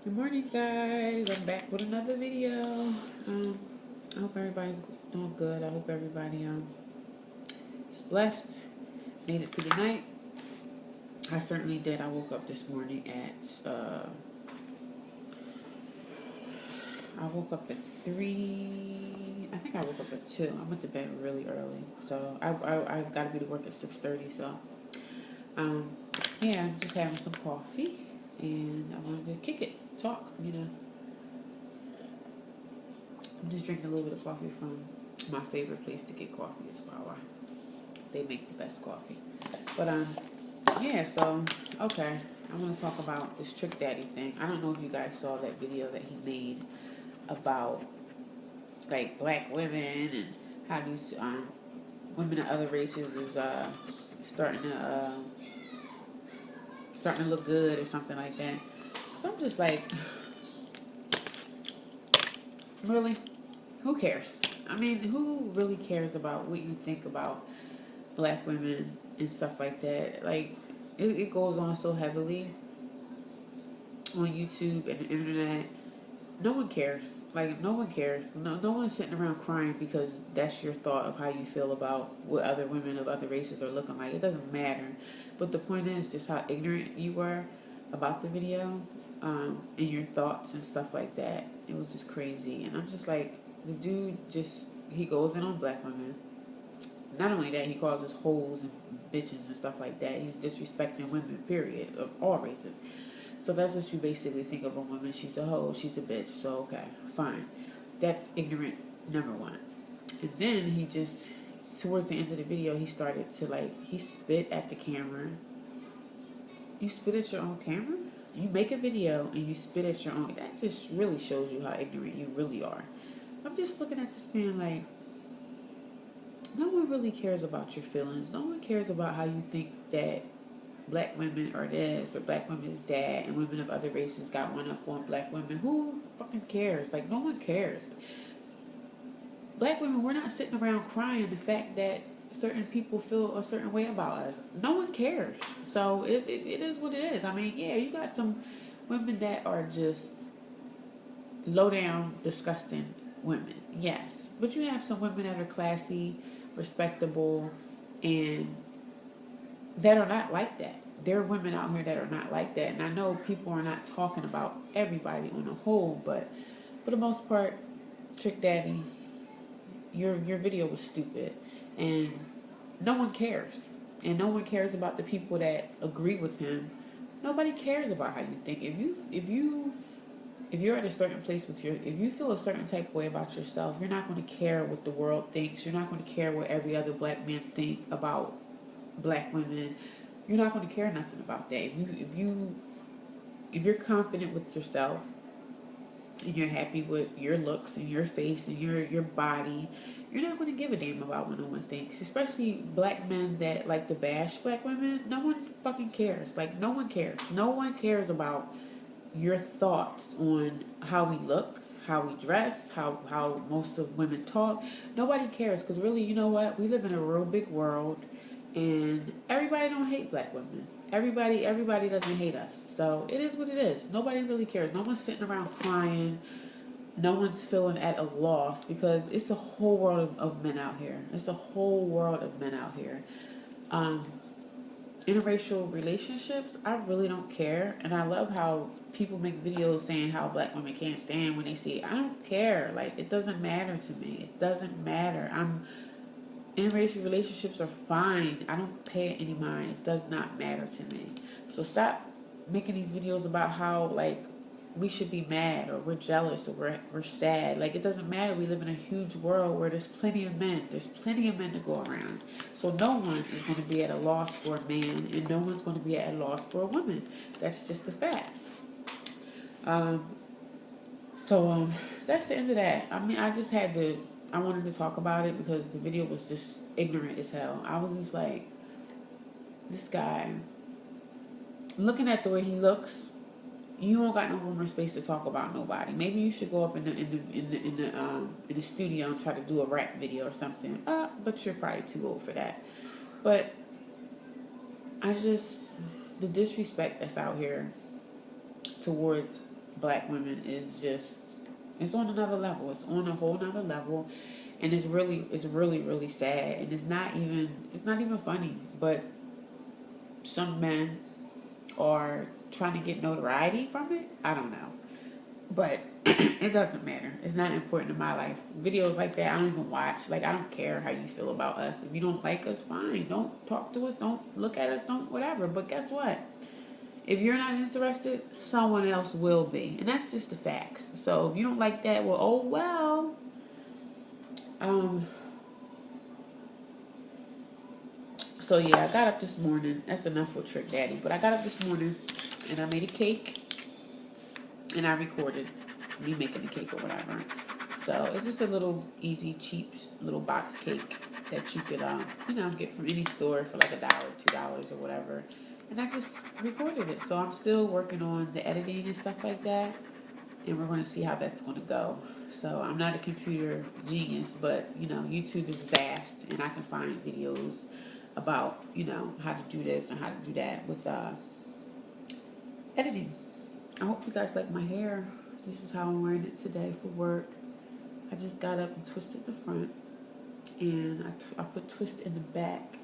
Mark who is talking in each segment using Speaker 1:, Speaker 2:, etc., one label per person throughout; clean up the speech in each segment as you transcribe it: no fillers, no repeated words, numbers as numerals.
Speaker 1: Good morning, guys. I'm back with another video. I hope everybody's doing good. I hope everybody is blessed. Made it through the night. I certainly did. I woke up this morning at I woke up at 3. I think I woke up at 2. I went to bed really early, so I got to be to work at 6:30. So um, yeah, I'm just having some coffee, and I wanted to kick it, talk. I'm just drinking a little bit of coffee from my favorite place to get coffee is Wawa. They make the best coffee. But yeah, so okay. I want to talk about this Trick Daddy thing. I don't know if you guys saw that video that he made about like black women and how these women of other races is starting to uh, starting to look good or something like that. So I'm just like, really? Who cares? I mean, who really cares about what you think about black women and stuff like that? Like, it goes on so heavily on YouTube and the internet. No one cares. Like, no one cares. No one's sitting around crying because that's your thought of how you feel about what other women of other races are looking like. It doesn't matter. But the point is just how ignorant you were about the video, and your thoughts and stuff like that. It was just crazy. And I'm just like, the dude just, he goes in on black women. Not only that, he calls us hoes and bitches and stuff like that. He's disrespecting women, period, of all races. So that's what you basically think of a woman. She's a hoe, she's a bitch. So, okay, fine. That's ignorant, number one. And then he just, towards the end of the video, he started to he spit at the camera. You spit at your own camera? You make a video and you spit at your own. That just really shows you how ignorant you really are. I'm just looking at this man like, no one really cares about your feelings. No one cares about how you think that black women are this or black women is that and women of other races got one up on black women. Who fucking cares? Like, no one cares. Black women, we're not sitting around crying the fact that certain people feel a certain way about us. No one cares. So it is what it is. I mean, yeah, you got some women that are just low down, disgusting women. Yes. But you have some women that are classy, respectable, and that are not like that. There are women out here that are not like that. And I know people are not talking about everybody on the whole, but for the most part, Trick Daddy, your video was stupid. And no one cares. And no one cares about the people that agree with him. Nobody cares about how you think. If you're at a certain place with if you feel a certain type of way about yourself, you're not going to care what the world thinks. You're not going to care what every other black man think about black women. You're not going to care nothing about that. If you're confident with yourself and you're happy with your looks and your face and your body, you're not going to give a damn about what no one thinks. Especially black men that like to bash black women. No one fucking cares. Like, no one cares. No one cares about your thoughts on how we look, how we dress, how most of women talk. Nobody cares because really, you know what? We live in a real big world, and everybody don't hate black women. Everybody doesn't hate us. So it is what it is. Nobody really cares. No one's sitting around crying. No one's feeling at a loss because it's a whole world of men out here. It's a whole world of men out here. Um, Interracial relationships, I really don't care. And I love how people make videos saying how black women can't stand when they see it. I don't care. Like, it doesn't matter to me. It doesn't matter. Interracial relationships are fine. I don't pay it any mind. It does not matter to me. So stop making these videos about how, like, we should be mad or we're jealous or we're sad. Like, it doesn't matter. We live in a huge world where there's plenty of men. There's plenty of men to go around. So no one is going to be at a loss for a man and no one's going to be at a loss for a woman. That's just the facts. Um, so that's the end of that. I mean, I wanted to talk about it because the video was just ignorant as hell. I was just like, this guy, looking at the way he looks, you don't got no room or space to talk about nobody. Maybe you should go up in the studio and try to do a rap video or something. But you're probably too old for that. But the disrespect that's out here towards black women is just, it's on another level. It's on a whole nother level, and it's really, really sad. And it's not even funny. But some men are trying to get notoriety from it. I don't know, but it doesn't matter. It's not important in my life. Videos like that, I don't even watch. Like, I don't care how you feel about us. If you don't like us, fine. Don't talk to us. Don't look at us. Don't whatever. But guess what? If you're not interested, someone else will be. And that's just the facts. So if you don't like that, well, oh well. So yeah, I got up this morning. That's enough with Trick Daddy. But I got up this morning and I made a cake and I recorded me making the cake or whatever. So it's just a little easy, cheap little box cake that you could, get from any store for like $1, $2 or whatever. And I just recorded it. So I'm still working on the editing and stuff like that. And we're going to see how that's going to go. So I'm not a computer genius, but, YouTube is vast. And I can find videos about, how to do this and how to do that with editing. I hope you guys like my hair. This is how I'm wearing it today for work. I just got up and twisted the front. And I put twist in the back.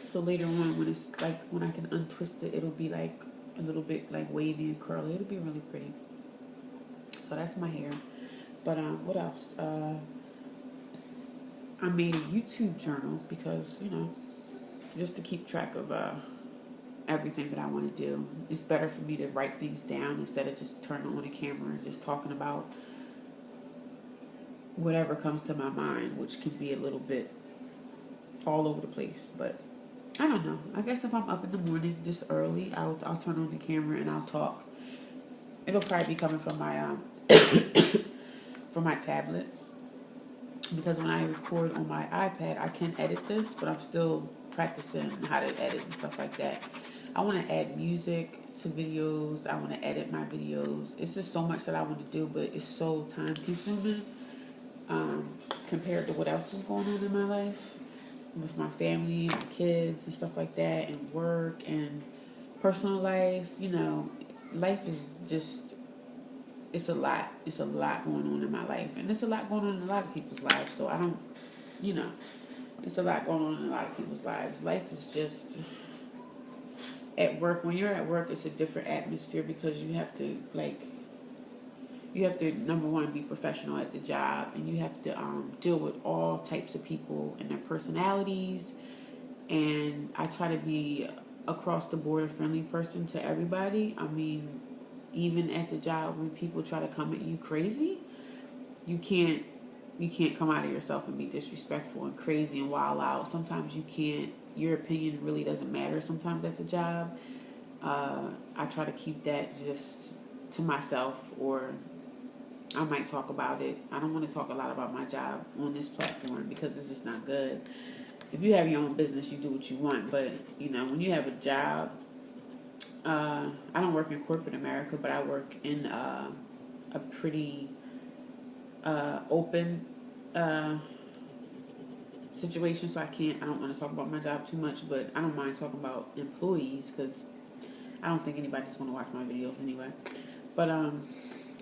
Speaker 1: So later on, when I can untwist it, it'll be like a little bit like wavy and curly. It'll be really pretty. So that's my hair. But what else? I made a YouTube journal because, just to keep track of everything that I want to do. It's better for me to write things down instead of just turning on the camera and just talking about whatever comes to my mind, which can be a little bit all over the place. But I don't know. I guess if I'm up in the morning this early, I'll turn on the camera and I'll talk. It'll probably be coming from my from my tablet, because when I record on my iPad, I can edit this, but I'm still practicing how to edit and stuff like that. I want to add music to videos. I want to edit my videos. It's just so much that I want to do, but it's so time consuming compared to what else is going on in my life with my family and my kids and stuff like that, and work and personal life. Life is just, it's a lot. It's a lot going on in my life. And it's a lot going on in a lot of people's lives. So I don't, it's a lot going on in a lot of people's lives. Life is just, at work, when you're at work, it's a different atmosphere because you have to, number one, be professional at the job. And you have to deal with all types of people and their personalities. And I try to be across the board a friendly person to everybody. I mean, even at the job, when people try to come at you crazy, you can't come out of yourself and be disrespectful and crazy and wild out. Sometimes you can't. Your opinion really doesn't matter sometimes at the job. I try to keep that just to myself, or I might talk about it. I don't want to talk a lot about my job on this platform because this is not good. If you have your own business, you do what you want. But, when you have a job, I don't work in corporate America, but I work in a pretty open situation. So I don't want to talk about my job too much, but I don't mind talking about employees because I don't think anybody's going to watch my videos anyway. But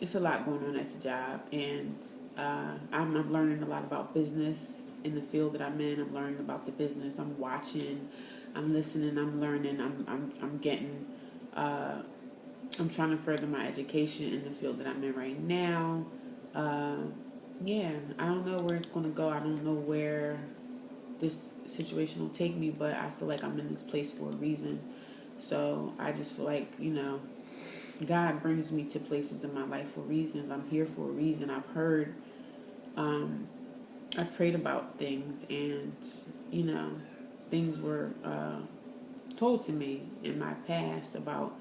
Speaker 1: it's a lot going on at the job, and I'm learning a lot about business in the field that I'm in. I'm learning about the business. I'm watching, I'm listening, I'm learning, I'm getting, I'm trying to further my education in the field that I'm in right now. I don't know where it's going to go. I don't know where this situation will take me, but I feel like I'm in this place for a reason. So I just feel like, God brings me to places in my life for reasons. I'm here for a reason. I've heard, I prayed about things, and, things were told to me in my past about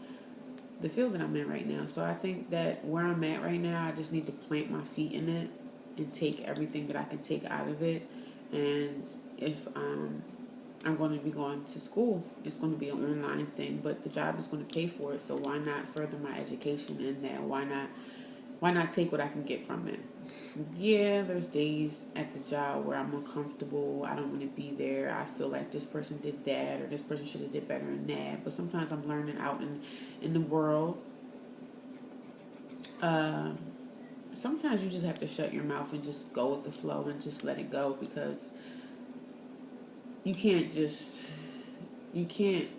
Speaker 1: the field that I'm in right now. So I think that where I'm at right now, I just need to plant my feet in it and take everything that I can take out of it. And if I'm going to be going to school, it's going to be an online thing, but the job is going to pay for it. So why not further my education in that? Why not take what I can get from it? Yeah, there's days at the job where I'm uncomfortable. I don't want to be there. I feel like this person did that, or this person should have did better in that. But sometimes I'm learning out in the world Um, Sometimes you just have to shut your mouth and just go with the flow and just let it go, because you can't just you can't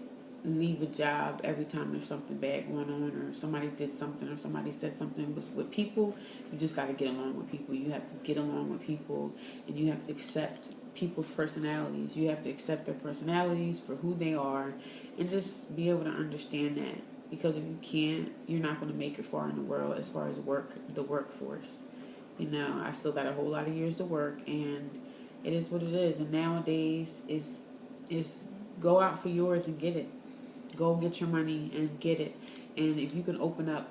Speaker 1: leave a job every time there's something bad going on, or somebody did something, or somebody said something. With people, you just got to get along with people. You have to get along with people, and you have to accept people's personalities. You have to accept their personalities for who they are, and just be able to understand that. Because if you can't, you're not going to make it far in the world as far as the workforce. I still got a whole lot of years to work, and it is what it is. And nowadays is go out for yours and get it. Go get your money and get it. And if you can open up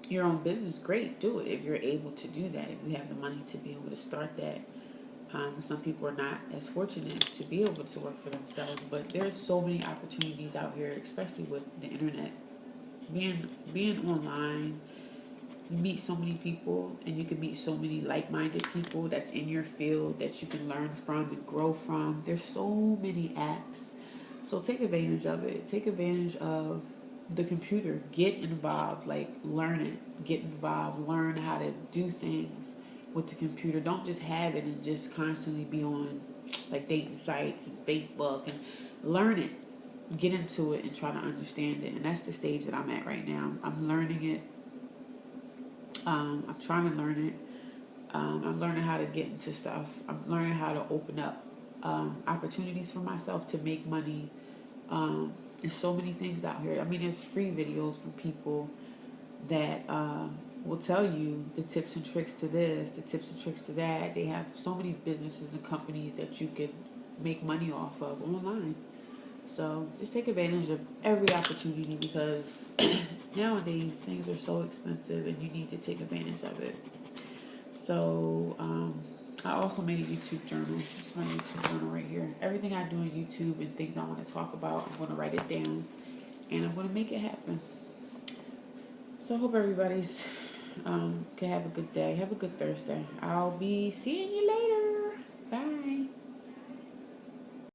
Speaker 1: your own business, great, do it. If you're able to do that, if you have the money to be able to start that. Some people are not as fortunate to be able to work for themselves, but there's so many opportunities out here, especially with the internet. Being online, you meet so many people, and you can meet so many like-minded people that's in your field that you can learn from and grow from. There's so many apps, so take advantage of it. Take advantage of the computer. Get involved, like learn it. Get involved. Learn how to do things with the computer. Don't just have it and just constantly be on like dating sites and Facebook, and learn it. Get into it and try to understand it. And that's the stage that I'm at right now. I'm learning it. I'm trying to learn it. I'm learning how to get into stuff. I'm learning how to open up opportunities for myself to make money. There's so many things out here. I mean, there's free videos from people that will tell you the tips and tricks to this, the tips and tricks to that. They have so many businesses and companies that you could make money off of online. So just take advantage of every opportunity, because nowadays things are so expensive and you need to take advantage of it. So I also made a YouTube journal. This is my YouTube journal right here. Everything I do on YouTube and things I want to talk about, I'm going to write it down and I'm going to make it happen. So I hope everybody's can have a good day. Have a good Thursday. I'll be seeing you later.